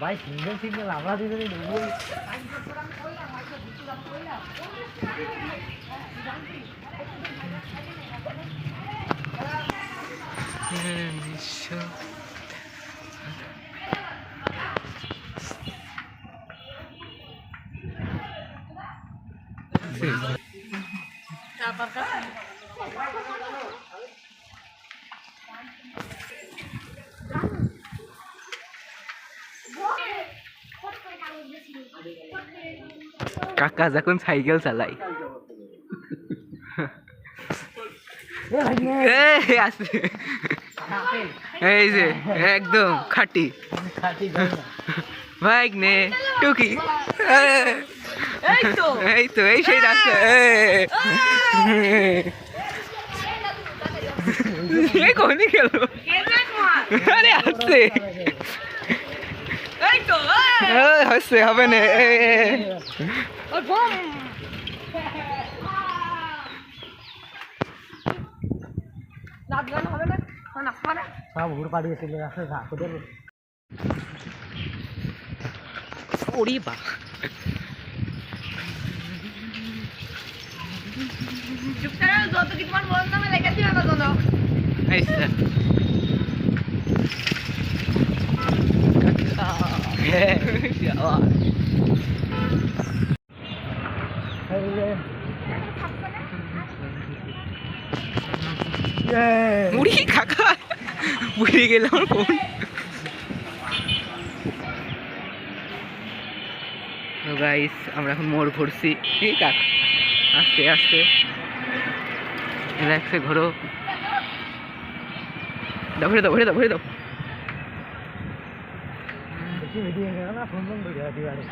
ভাই single single আমরা দুজনে ঢুকবো। কাকা যখন সাইকেল চালাই এই যে একদম খাটি বাইক নে টুকি এই তো এই সেই রাস্তা কোন গেল আরে আসছে হচ্ছে হবে না সব ঘুর পাড়িয়েছিল ওরে বা যত কি তোমার বল নামে লেখা ছিল না কোনো মুড়ি কাকা বুড়ি গেলাম ফোন গাইস আমরা এখন মোড় ঘুরছি ঠিক আছে আস্তে আস্তে রিল্যাক্সে ঘোরো দাও ভরে দাও ভরে দাও ভরে দাও ভিডিও না ফোন বন্ধ করে দিবারে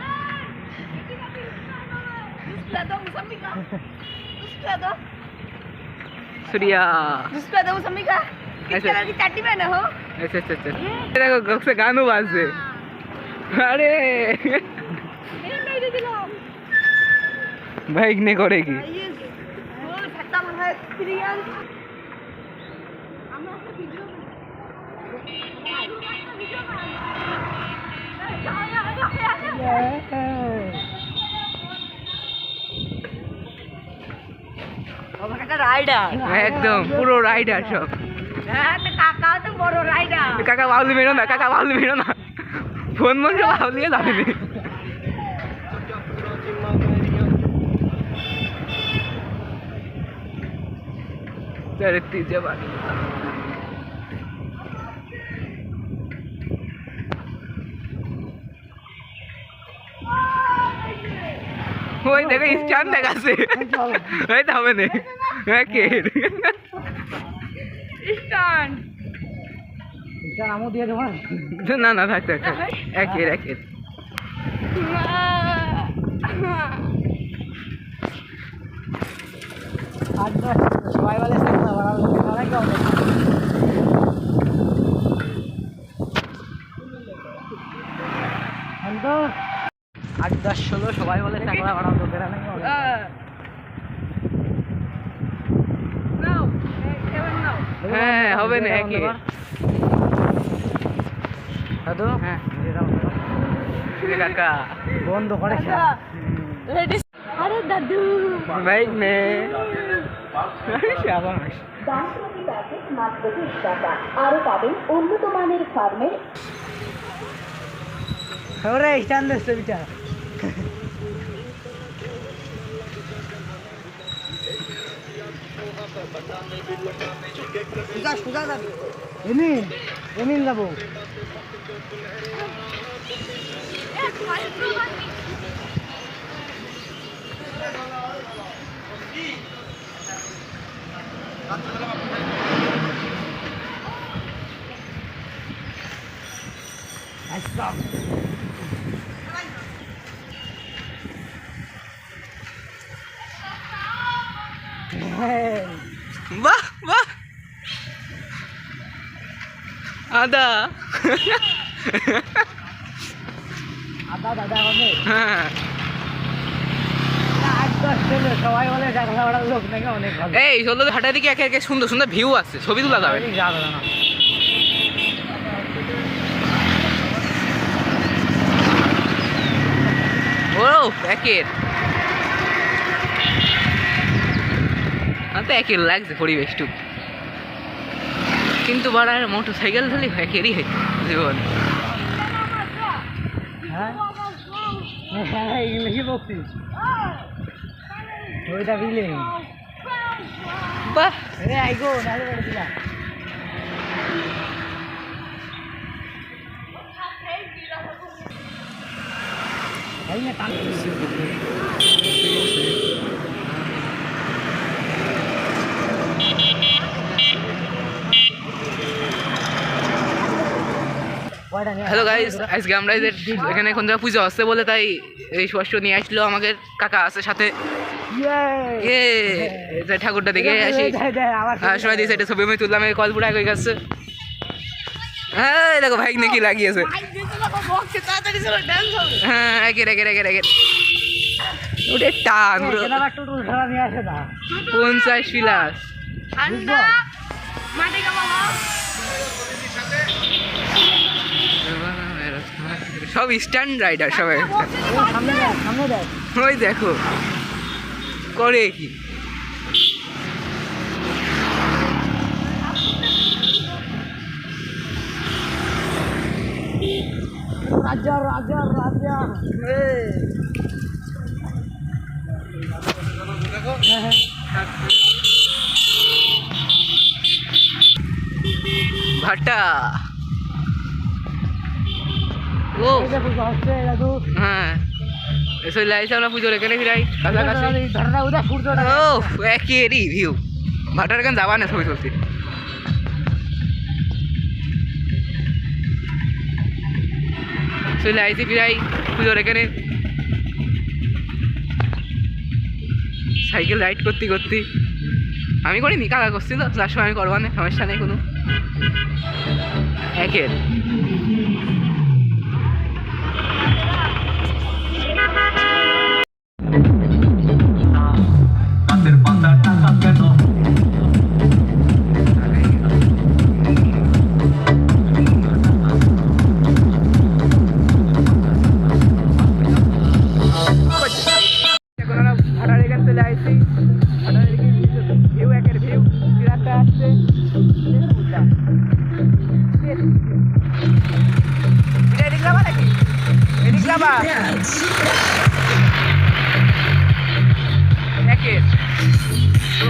सूर्या दूसरा दो मौसमी का किस कलर की चट्टी पहने हो ऐसे ऐसे ऐसे देखो गप से गानों बाज से अरे बाइक नहीं करेगी ये बोल फटा मन है एक्सपीरियंस আমরা একটা ভিডিও রাইডার একদম পুরো রাইডার সব কাকা তো বড় রাইডার কাকা বাউলি মেরো না কাকা বাউলি মেরো না ফোন মন সব বাউলিয়ে যাবে না চলতি জবানি ওই দেখো স্ট্যান্ড দেখাচ্ছে ওই তো হবে না স্টান আমও দিয়ে দেবো না না থাক থাক একের একের সবাই বলে তো 8-10-16 সবাই বলে চাকলা বাড়াও তো বেড়া নাকি হ্যাঁ হবে না একে দাদু হ্যাঁ কাকা বন্ধ করে আরে দাদু বাইক নে শাবাশ দাম প্রতি প্যাকেট মাত্র 20 টাকা আরো পাবেন উন্নত মানের ফার্মের ওরে স্ট্যান্ড দিচ্ছে বিচার সুজা যাবি এমনি যাবো বাহ বাহ আদা আদা দাদা হবে হ্যাঁ 8-10 আসলে সবাই বলে টাকলাপাড়ার লোক নাকি অনেক ভালো। এই চলো হাটার দিকে একে একে সুন্দর সুন্দর ভিউ আছে, ছবি তোলা যাবে। যাবে না। ও একের তো একের লাগছে পরিবেশটুক, কিন্তু বাড়ার মোটর সাইকেল ধরলে একেরই হয় জীবন। হ্যাঁ হ্যাঁ ইংলিশে বকছিস ওইটা বিলে বাহ রে আইগো নালে করে দিলা এই না টান হ্যালো গাইস, আজকে আমরা এখানে এখন যা পুজো হচ্ছে বলে তাই এই স্পষ্ট নিয়ে আসলো আমাকে কাকা আছে সাথে। ঠাকুরটা দেখে আসি সবাই দিয়েছে একটা ছবি আমি তুললাম, কল পুরা হয়ে গেছে। হ্যাঁ দেখো ভাই নাকি লাগিয়েছে। হ্যাঁ একের একের একের একের ওটা টান 50 প্লাস সব স্ট্যান্ড রাইডার সবাই। ওই দেখো করে কি রাজা রাজা রাজা ভাটা। ও হ্যাঁ চলে আসছে আমরা পুজোর এখানে ফিরাই কাছাকাছি। ও একেরই ভিউ ভাটার এখানে যাবা না ছবি তুলছি। চলে আইসি ফিরাই পুজোর এখানে সাইকেল রাইড করতে করতে। আমি করিনি, কাকা করছি তো, যার সময় আমি করবো না, সমস্যা নেই কোনো। একের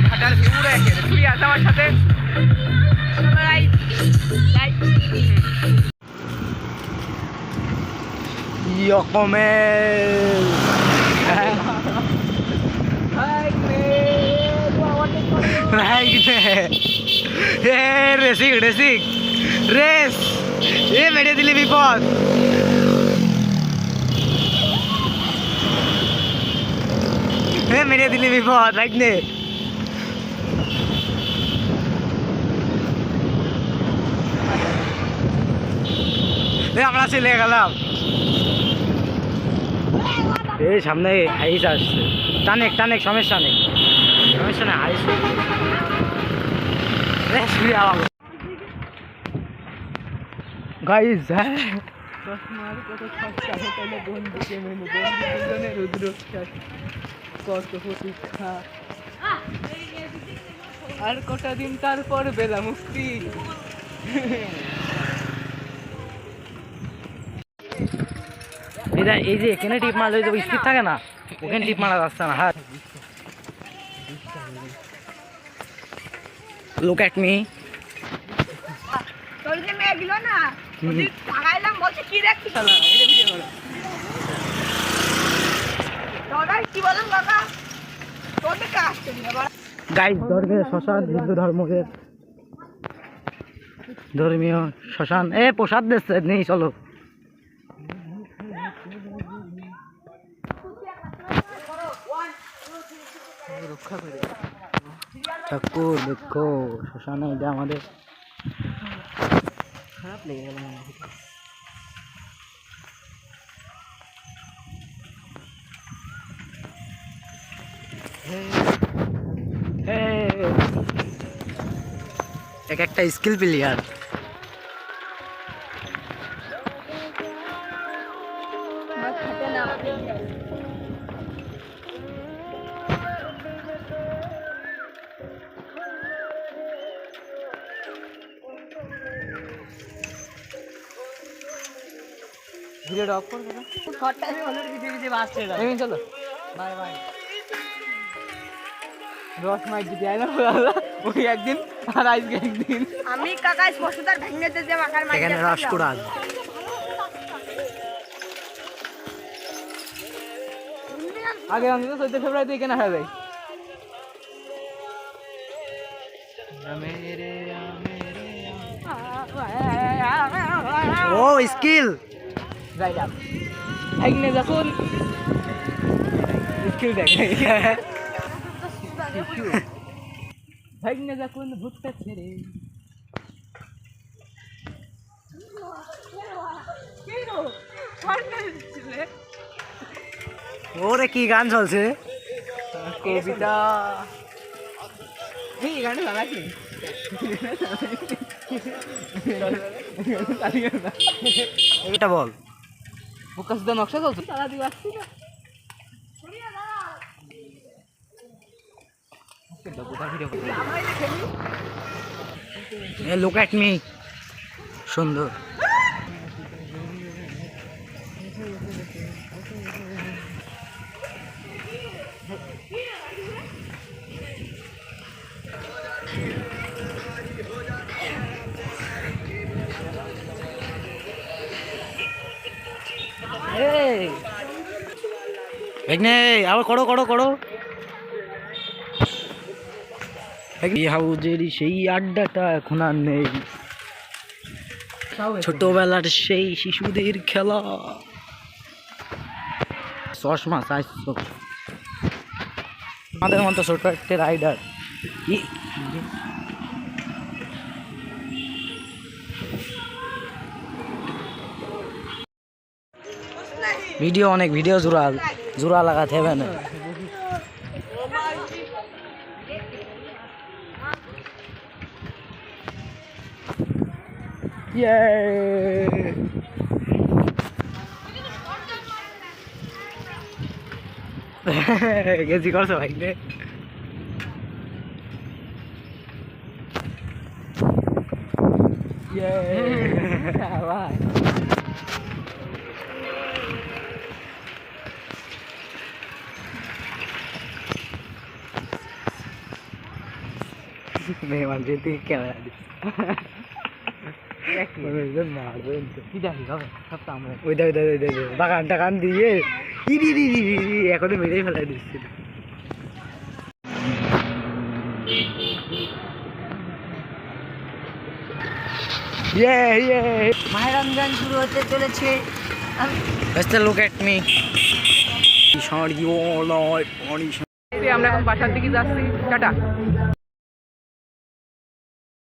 ভাটার ভিউটা একের তুই আছে আমার সাথে। রেসিং রেসিং রেস এ মেরে দিলে বিপদ। মেরে দিলে বিপদ রাখনে। আমরা চলে গেলাম। এই সামনে হাইস আসছে, টানেক টানেক সমস্যা নেই, সমস্যা নেই হাইস গাইস। আর কটা দিন তারপর বেলা মুক্তি। এই যে এখানে টিপ মারলে স্থির থাকে না, ওখানে টিপ মারা যাচ্ছে না। হ্যাঁ লুক এট মি। তোর যে মেয়ে গেল না তাকাইলাম বলছে কি দেখছিস দাদা, কি বলেন দাদা তোদের কাজ করি না গাইস। ধর্মীয় শ্মশান, হিন্দু ধর্মের ধর্মীয় শ্মশান। প্রসাদ দিচ্ছে নেই, চলো। ঠাকুর দেখো শ্মশানে, এটা আমাদের খারাপ লেগে গেল। এক একটা স্কিল প্লেয়ার। ভিডিওটা অফ করবে না? শর্ট টাইমে হলো কিছু কিছু বাঁচছে না। এই চলো বাই বাই। রস মাইক দিতে আইলাম ওই একদিন আর আজকে একদিন। আমি কাকা স্পষ্টতার ভেঙে যে মাখার মাইক এখানে রসকুড়াল। আগে আমি তো 14 ফেব্রুয়ারিতে এখানে হয়ে যাই। ও স্কিল। রাইট আপ ভাইগনে যখন স্কিল দেখ ভাইগনে যখন ভুট্টা ছেড়ে ওরে কি গান চলছে? কবিতা এই গানটা লাগাচ্ছি এটা বল। ফোকাস দা নকশা চলছে তারা দিয়ে আসছি না লুক এট মি। সুন্দর। আবার করো করো করো। হাউজের সেই আড্ডাটা এখন আর নেই, ছোটবেলার সেই শিশুদের খেলা। চশমা চাইছো আমাদের মতো ছোট একটা রাইডার। ভিডিও অনেক ভিডিও জোড়া লাগাতে হবে না। গেছি করছো ভাই রে। মেহমান যেতে ক্যামেরা বাগান টাগান দিয়ে এখনো মেরেই ফেলাই দিচ্ছিল। মায়ের রমজান শুরু হতে চলেছে। Look at me. আমরা এখন বাসার দিকে যাচ্ছি। টাটা।